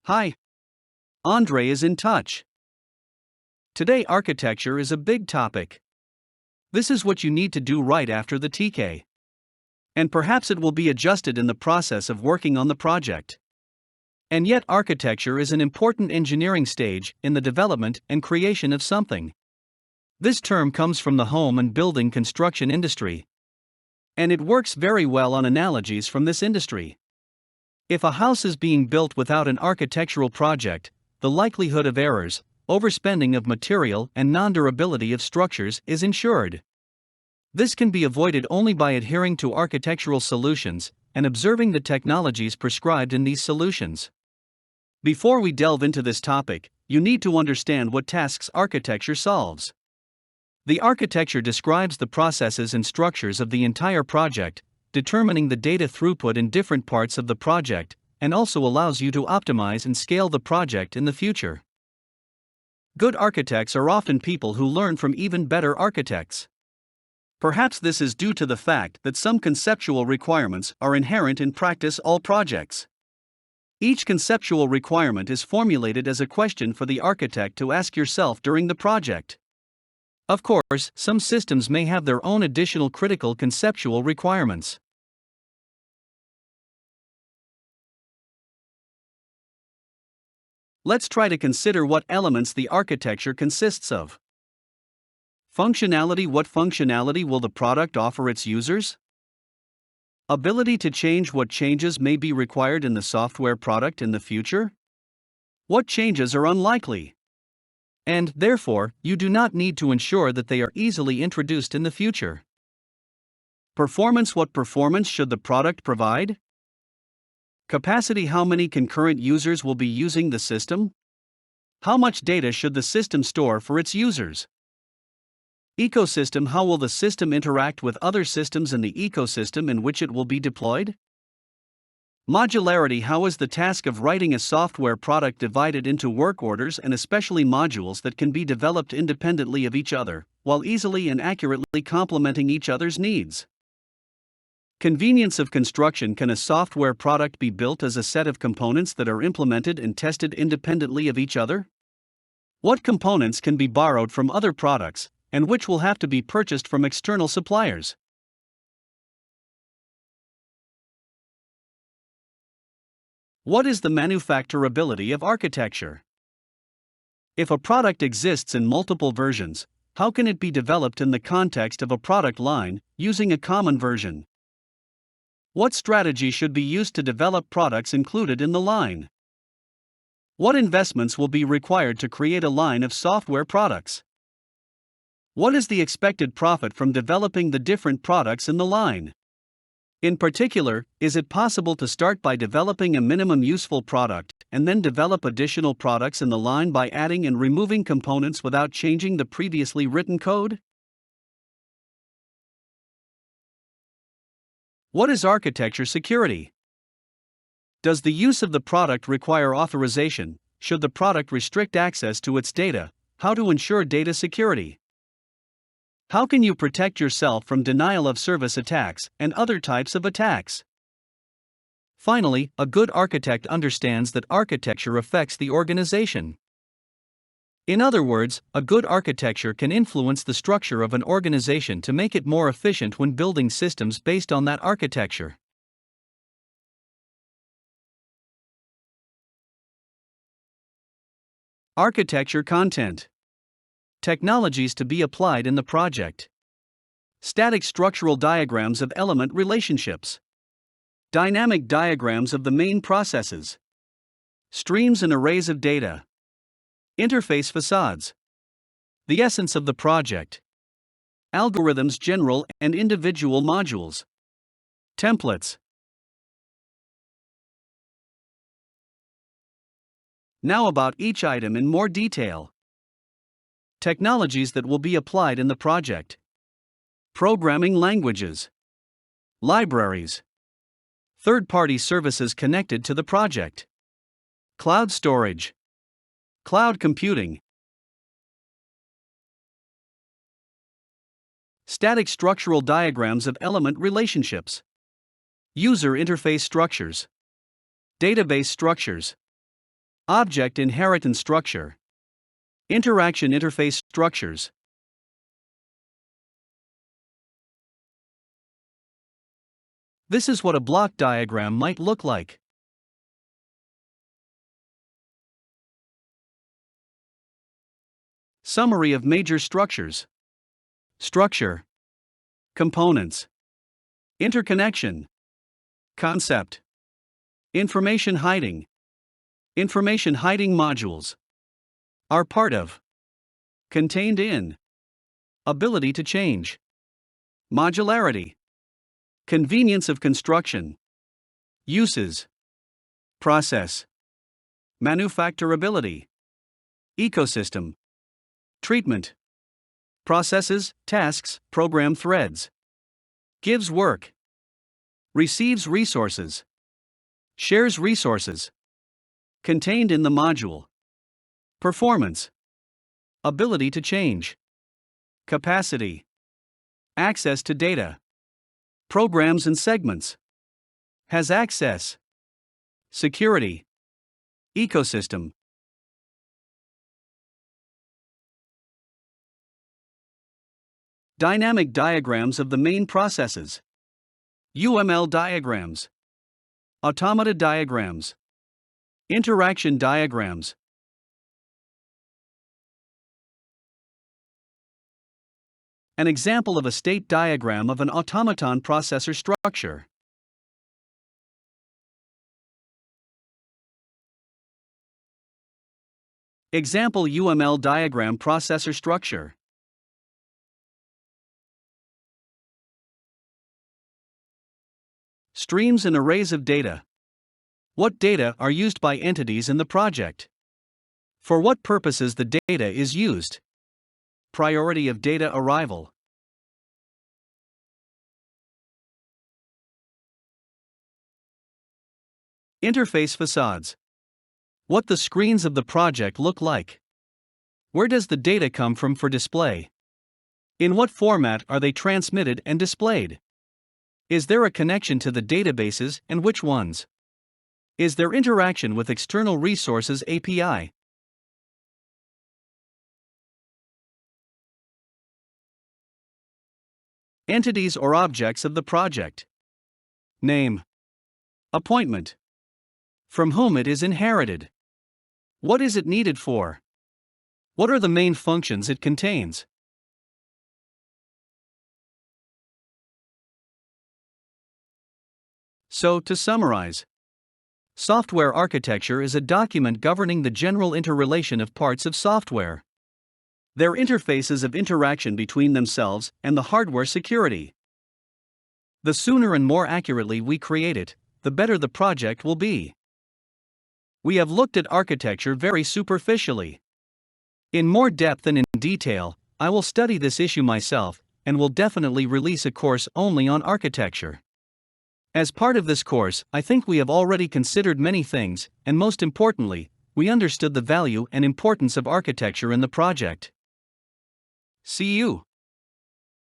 Hi, Andre is in touch. Today, architecture is a big topic. This is what you need to do right after the TK. And perhaps it will be adjusted in the process of working on the project. And yet, architecture is an important engineering stage in the development and creation of something. This term comes from the home and building construction industry. And it works very well on analogies from this industry. If a house is being built without an architectural project, the likelihood of errors, overspending of material, and non-durability of structures is ensured. This can be avoided only by adhering to architectural solutions and observing the technologies prescribed in these solutions. Before we delve into this topic, you need to understand what tasks architecture solves. The architecture describes the processes and structures of the entire project, determining the data throughput in different parts of the project, and also allows you to optimize and scale the project in the future. Good architects are often people who learn from even better architects. Perhaps this is due to the fact that some conceptual requirements are inherent in practice all projects. Each conceptual requirement is formulated as a question for the architect to ask yourself during the project. Of course, some systems may have their own additional critical conceptual requirements. Let's try to consider what elements the architecture consists of. Functionality. What functionality will the product offer its users? Ability to change. What changes may be required in the software product in the future? What changes are unlikely? And, therefore, you do not need to ensure that they are easily introduced in the future. Performance. What performance should the product provide? Capacity. How many concurrent users will be using the system? How much data should the system store for its users? Ecosystem. How will the system interact with other systems in the ecosystem in which it will be deployed? Modularity. How is the task of writing a software product divided into work orders and especially modules that can be developed independently of each other, while easily and accurately complementing each other's needs? Convenience of construction. Can a software product be built as a set of components that are implemented and tested independently of each other? What components can be borrowed from other products, and which will have to be purchased from external suppliers? What is the manufacturability of architecture? If a product exists in multiple versions, how can it be developed in the context of a product line, using a common version? What strategy should be used to develop products included in the line? What investments will be required to create a line of software products? What is the expected profit from developing the different products in the line? In particular, is it possible to start by developing a minimum useful product and then develop additional products in the line by adding and removing components without changing the previously written code? What is architecture security? Does the use of the product require authorization? Should the product restrict access to its data? How to ensure data security? How can you protect yourself from denial of service attacks and other types of attacks? Finally, a good architect understands that architecture affects the organization. In other words, a good architecture can influence the structure of an organization to make it more efficient when building systems based on that architecture. Architecture content. Technologies to be applied in the project. Static structural diagrams of element relationships. Dynamic diagrams of the main processes. Streams and arrays of data. Interface facades. The essence of the project. Algorithms. General and individual modules. Templates. Now about each item in more detail. Technologies that will be applied in the project. Programming languages. Libraries. Third-party services connected to the project. Cloud storage. Cloud computing. Static structural diagrams of element relationships. User interface structures. Database structures. Object inheritance structure. Interaction interface structures. This is what a block diagram might look like. Summary of major structures. Structure. Components. Interconnection. Concept. Information hiding. Information hiding modules. Are part of. Contained in. Ability to change. Modularity. Convenience of construction. Uses. Process. Manufacturability. Ecosystem. Treatment. Processes, tasks, program threads. Gives work. Receives resources. Shares resources. Contained in the module. Performance. Ability to change. Capacity. Access to data. Programs and segments. Has access. Security. Ecosystem. Dynamic diagrams of the main processes. UML diagrams. Automata diagrams. Interaction diagrams. An example of a state diagram of an automaton processor structure. Example UML diagram processor structure. Streams and arrays of data. What data are used by entities in the project? For what purposes the data is used? Priority of data arrival. Interface facades. What the screens of the project look like. Where does the data come from for display? In what format are they transmitted and displayed? Is there a connection to the databases and which ones? Is there interaction with external resources API? Entities or objects of the project. Name. Appointment. From whom it is inherited. What is it needed for? What are the main functions it contains? So, to summarize, software architecture is a document governing the general interrelation of parts of software. Their interfaces of interaction between themselves and the hardware security. The sooner and more accurately we create it, the better the project will be. We have looked at architecture very superficially. In more depth and in detail, I will study this issue myself, and will definitely release a course only on architecture. As part of this course, I think we have already considered many things, and most importantly, we understood the value and importance of architecture in the project. See you.